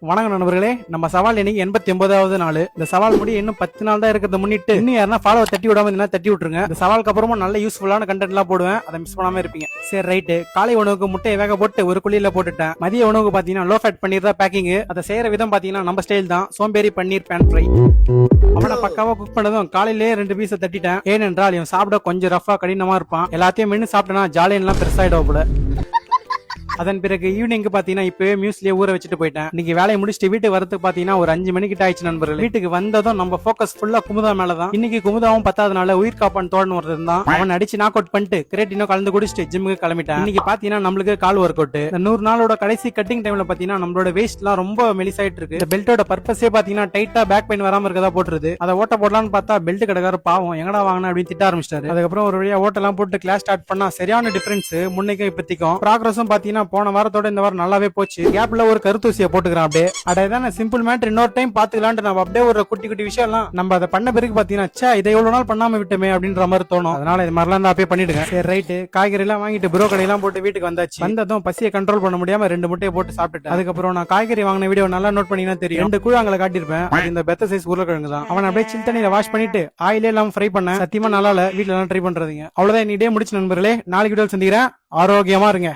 வணக்கம் நண்பர்களே, நம்ம சவால் இன்னைக்கு 89வது நாள். இந்த சவால் முடிய இன்னும் 10 நாள் தான் இருக்கிறத முன்னிட்டு இன்னும் யாருன்னா ஃபாலோ தட்டி விடாம இருந்தா தட்டி விட்டுருங்க. இந்த சவாலுக்கு அப்புறமா நல்ல யூஸ்ஃபுல்லான கண்டென்ட் எல்லாம் போடுவேன், அதை மிஸ் பண்ணாம இருப்பீங்க. சரி ரைட்டு. காலை உணவுக்கு முட்டையை வேக போட்டு ஒரு குழியில போட்டுட்டேன். மதிய உணவுக்கு பாத்தீங்கன்னா லோ ஃபேட் பன்னீர் தான் பேக்கிங். அதை செய்யற விதம் பாத்தீங்கன்னா நம்ம ஸ்டைல் தான், சோம்பேறி பன்னீர் பேன் ஃப்ரை. அவனை பக்காவா குக் பண்ணதும் காலையிலேயே 2 பீஸை தட்டிட்டேன். ஏனென்றால் இவன் சாப்பிட கொஞ்சம் ரஃபா கடினமா இருப்பான். எல்லாத்தையும் மென்னு சாப்பிட்டனா ஜாலியெல்லாம் பெருசாயிடும் போல. அதன் பிறகு ஈவினிங் பாத்தீங்கன்னா இப்பவே மியூஸ்லயே ஊற வச்சுட்டு போயிட்டேன். இன்னைக்கு வேலையை முடிச்சுட்டு வீட்டுக்கு வரதுக்கு பாத்தீங்கன்னா ஒரு 5 மணிக்கிட்ட ஆயிடுச்சு நண்பர்கள். வீட்டுக்கு வந்ததும் நம்ம போக்கஸ் ஃபுல்லா குமுதா மேலதான். இன்னைக்கு குமுதாவும் 10வது உயிர் காப்பான் தோழன் ஒருத்தர் தான். அவன் அடிச்சு நாக் அவுட் பண்ணிட்டு கிரேட்டினோ கலந்து குடிச்சிட்டு ஜிம்முக்கு கிளம்பிட்டான். இன்னைக்கு பாத்தீங்கன்னா நம்மளுக்கு கால் ஒர்க் அவுட். இந்த 100 நாளோட கடைசி கட்டிங் டைம்ல பாத்தீங்கன்னா நம்மளோட வேஸ்ட் எல்லாம் ரொம்ப மெலிசாயிட்டு இருக்கு. இந்த பெல்ட்டோட பர்பஸே பாத்தீங்கன்னா டைட்டா பேக் பெயின் வராம இருக்கதா போட்டுருது. அதை ஓட்ட போடலான்னு பார்த்தா பெல்ட் கடைக்கார பாவம் எங்கடா வாங்கினா அப்படின்னு திட்ட ஆரம்பிச்சிட்டாரு. அதுக்கப்புறம் ஒரு வழியா ஓட்டெல்லாம் போட்டு கிளாஸ் ஸ்டார்ட் பண்ணா சரியான டிஃபரன்ஸ் முன்னைக்கும் இப்பத்திக்கும். ப்ராக்ரஸும் பாத்தீங்கன்னா போன வாரத்தோட இந்த நல்லாவே போச்சு. கேப்ல ஒரு கருத்தூசியை போட்டுக்கிறான். அப்படியே அதான் சிம்பிள் மேட்டர், இன்னொரு டைம் பாத்துக்கலான்ட்டு நம்ம அப்படியே ஒரு குட்டி குட்டி விஷயம் எல்லாம் நம்ம அதை பண்ண பிறகு பாத்தீங்கன்னா இதை எவ்வளவு நாள் பண்ணாம விட்டுமே அப்படின்ற மாதிரி தோணும். அதனால இது மாதிரிலாம் தான் அப்படியே பண்ணிடுங்க. சரி ரைட்டு. காய்கறி எல்லாம் வாங்கிட்டு ப்ரோ கடையெல்லாம் போட்டு வீட்டுக்கு வந்தாச்சு. வந்ததும் பசியை கண்ட்ரோல் பண்ண முடியாம 2 முட்டையை போட்டு சாப்பிட்டுட்டேன். அதுக்கப்புறம் நான் காய்கறி வாங்கின வீடியோ நல்லா நோட் பண்ணீங்கன்னா தெரியும். 2 கூழாங்களை காட்டியிருப்பேன். இந்த பெத்த சைஸ் உருளைக்கிழங்கு தான். அவன் அப்படியே சில் தண்ணியில வாஷ் பண்ணிட்டு ஆயிலே எல்லாம் ஃப்ரை பண்ண சத்தியமா நல்லா இல்ல. வீட்டுல எல்லாம் ட்ரை பண்றதுங்க. அவ்வளவுதான். இன்னைக்கு டே முடிச்சு நண்பர்களே. நாளைக்கு வீடியோ சந்திக்கிறேன். ஆரோக்கியமா இருங்க.